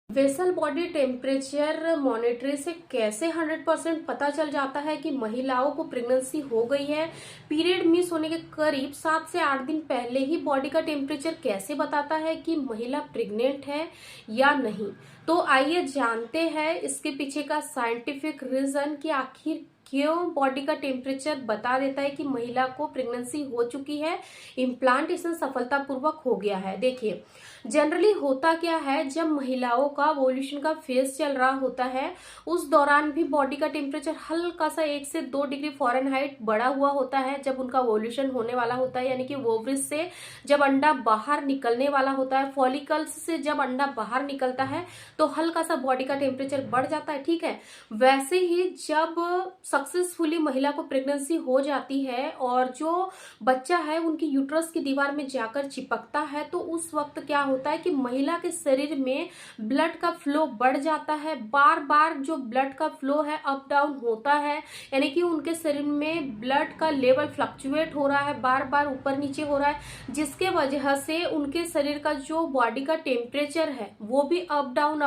Vessel body temperature monetary से कैसे 100% पता चल जाता है कि महिलाओं को प्रेगनेंसी हो गई है। पीरियड मिस होने के करीब 7 से 8 दिन पहले ही बॉडी का टेम्परेचर कैसे बताता है कि महिला प्रेग्नेंट है या नहीं। तो आइए जानते हैं इसके पीछे का साइंटिफिक रीजन कि आखिर क्यों बॉडी का टेम्परेचर बता देता है कि महिला को प्रेगनेंसी हो चुकी है, इम्प्लांटेशन सफलतापूर्वक हो गया है। देखिए, जनरली होता क्या है, जब महिलाओं का ओव्यूलेशन का फेज चल रहा होता है उस दौरान भी बॉडी का टेम्परेचर हल्का सा 1 से 2 डिग्री फ़ारेनहाइट बढ़ा हुआ होता है। जब उनका ओव्यूलेशन होने वाला होता है, यानी कि ओवरीज से जब अंडा बाहर निकलने वाला होता है, फॉलिकल्स से जब अंडा बाहर निकलता है तो हल्का सा बॉडी का टेम्परेचर बढ़ जाता है। ठीक है, वैसे ही जब सक्सेसफुली महिला को प्रेगनेंसी हो जाती है और जो बच्चा है उनकी यूट्रस की दीवार में जाकर चिपकता है, तो उस वक्त क्या होता है कि महिला के शरीर में ब्लड का फ्लो बढ़ जाता है। बार बार जो ब्लड का फ्लो है अप डाउन होता है, यानी कि उनके शरीर में ब्लड का लेवल फ्लक्चुएट हो रहा है, बार बार ऊपर नीचे हो रहा है, जिसके वजह से उनके शरीर का जो बॉडी का टेम्परेचर है वो भी अप डाउन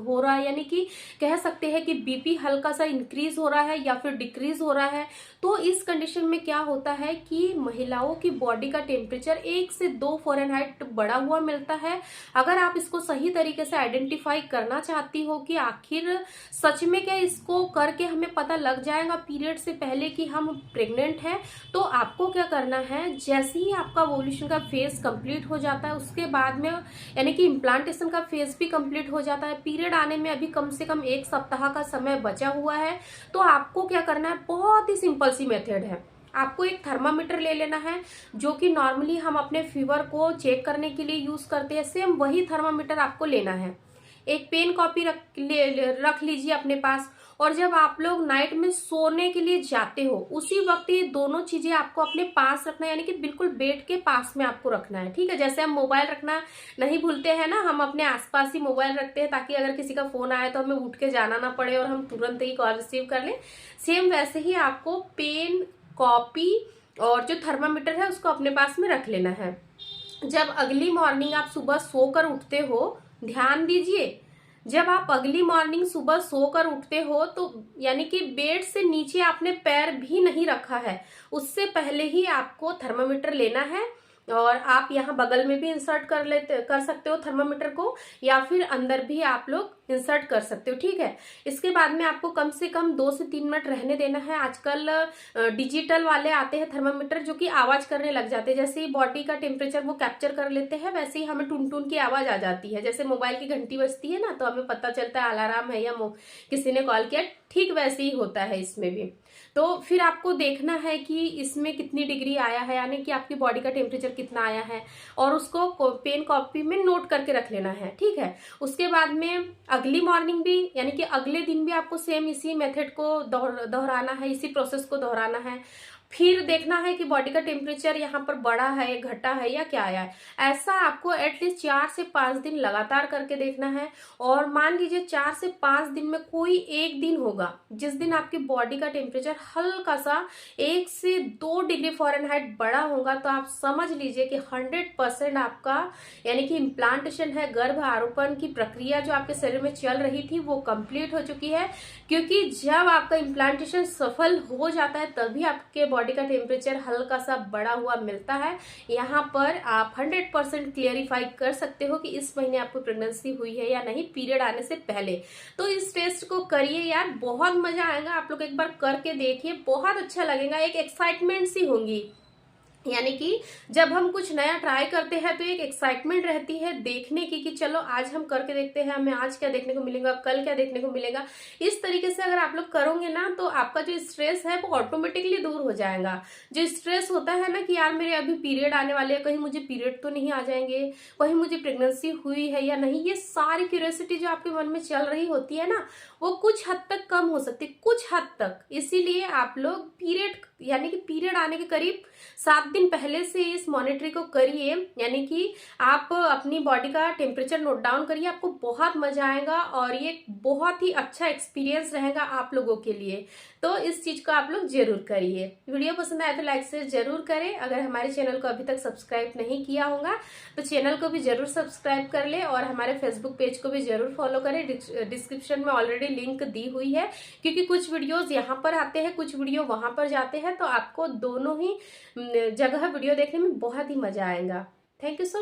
हो रहा है। यानी कि कह सकते हैं कि बीपी हल्का सा इंक्रीज हो रहा है या फिर डिक्रीज हो रहा है। तो इस कंडीशन में क्या होता है कि महिलाओं की बॉडी का टेम्परेचर 1 से 2 फ़ारेनहाइट बढ़ा हुआ मिलता है। अगर आप इसको सही तरीके से आइडेंटिफाई करना चाहती हो कि आखिर सच में क्या इसको करके हमें पता लग जाएगा पीरियड से पहले कि हम प्रेग्नेंट हैं, तो आपको क्या करना है, जैसे ही आपका ओव्यूलेशन का फेज कंप्लीट हो जाता है उसके बाद में यानी कि इम्प्लांटेशन का फेज भी कंप्लीट हो जाता है, पीरियड आने में अभी कम से कम 1 सप्ताह का समय बचा हुआ है, तो आपको क्या करना है, बहुत ही सिंपल सी मेथड है। आपको एक थर्मामीटर ले लेना है, जो कि नॉर्मली हम अपने फीवर को चेक करने के लिए यूज करते हैं। सेम वही थर्मामीटर आपको लेना है। एक पेन कॉपी रख लीजिए अपने पास, और जब आप लोग नाइट में सोने के लिए जाते हो उसी वक्त ये दोनों चीजें आपको अपने पास रखना है, यानी कि बिल्कुल बेड के पास में आपको रखना है। ठीक है, जैसे हम मोबाइल रखना नहीं भूलते हैं ना, हम अपने आसपास ही मोबाइल रखते हैं ताकि अगर किसी का फोन आए तो हमें उठ के जाना ना पड़े और हम तुरंत ही कॉल रिसीव कर लें। सेम वैसे ही आपको पेन, कॉपी और जो थर्मामीटर है उसको अपने पास में रख लेना है। जब अगली मॉर्निंग आप सुबह सोकर उठते हो, ध्यान दीजिए, जब आप अगली मॉर्निंग सुबह सोकर उठते हो तो यानी कि बेड से नीचे आपने पैर भी नहीं रखा है, उससे पहले ही आपको थर्मामीटर लेना है। और आप यहाँ बगल में भी इंसर्ट कर सकते हो थर्मामीटर को, या फिर अंदर भी आप लोग इंसर्ट कर सकते हो। ठीक है, इसके बाद में आपको कम से कम 2 से 3 मिनट रहने देना है। आजकल डिजिटल वाले आते हैं थर्मामीटर जो कि आवाज करने लग जाते हैं, जैसे ही बॉडी का टेम्परेचर वो कैप्चर कर लेते हैं वैसे ही हमें टुन टुन की आवाज आ जाती है। जैसे मोबाइल की घंटी बजती है ना, तो हमें पता चलता है अलार्म है या किसी ने कॉल किया, ठीक वैसे ही होता है इसमें भी। तो फिर आपको देखना है कि इसमें कितनी डिग्री आया है, यानी कि आपकी बॉडी का टेम्परेचर कितना आया है, और उसको पेन कॉपी में नोट करके रख लेना है। ठीक है, उसके बाद में अगली मॉर्निंग भी यानी कि अगले दिन भी आपको सेम इसी मेथड को दोहराना है, इसी प्रोसेस को दोहराना है। फिर देखना है कि बॉडी का टेम्परेचर यहाँ पर बढ़ा है, घटा है या क्या आया है। ऐसा आपको एटलीस्ट 4 से 5 दिन लगातार करके देखना है। और मान लीजिए 4 से 5 दिन में कोई एक दिन होगा जिस दिन आपकी बॉडी का टेम्परेचर हल्का सा 1 से 2 डिग्री फ़ारेनहाइट बढ़ा होगा, तो आप समझ लीजिए कि 100% आपका यानी कि इम्प्लांटेशन है, गर्भ आरोपण की प्रक्रिया जो आपके शरीर में चल रही थी वो कंप्लीट हो चुकी है। क्योंकि जब आपका इम्प्लांटेशन सफल हो जाता है तभी आपके बॉडी का टेम्परेचर हल्का सा बढ़ा हुआ मिलता है। यहाँ पर आप 100% क्लियरिफाई कर सकते हो कि इस महीने आपको प्रेगनेंसी हुई है या नहीं, पीरियड आने से पहले। तो इस टेस्ट को करिए यार, बहुत मजा आएगा। आप लोग एक बार करके देखिए, बहुत अच्छा लगेगा, एक एक्साइटमेंट सी होंगी। यानी कि जब हम कुछ नया ट्राई करते हैं तो एक एक्साइटमेंट रहती है देखने की कि चलो आज हम करके देखते हैं, हमें आज क्या देखने को मिलेगा, कल क्या देखने को मिलेगा। इस तरीके से अगर आप लोग करोगे ना तो आपका जो स्ट्रेस है वो ऑटोमेटिकली दूर हो जाएगा। जो स्ट्रेस होता है ना कि यार मेरे अभी पीरियड आने वाले हैं, कहीं मुझे पीरियड तो नहीं आ जाएंगे, कहीं मुझे प्रेगनेंसी हुई है या नहीं, ये सारी क्यूरियोसिटी जो आपके मन में चल रही होती है ना, वो कुछ हद तक कम हो सकती है, कुछ हद तक। इसीलिए आप लोग पीरियड यानी कि पीरियड आने के करीब 7 दिन पहले से इस मॉनिटरी को करिए, यानी कि आप अपनी बॉडी का टेम्परेचर नोट डाउन करिए। आपको बहुत मजा आएगा और ये बहुत ही अच्छा एक्सपीरियंस रहेगा आप लोगों के लिए। तो इस चीज को आप लोग जरूर करिए। वीडियो पसंद आए तो लाइक शेयर जरूर करें। अगर हमारे चैनल को अभी तक सब्सक्राइब नहीं किया होगा तो चैनल को भी जरूर सब्सक्राइब कर ले और हमारे फेसबुक पेज को भी जरूर फॉलो करें। डिस्क्रिप्शन में ऑलरेडी लिंक दी हुई है, क्योंकि कुछ वीडियोस यहाँ पर आते हैं, कुछ वीडियो वहां पर जाते हैं, तो आपको दोनों ही जगह वीडियो देखने में बहुत ही मजा आएगा। Thank you so much.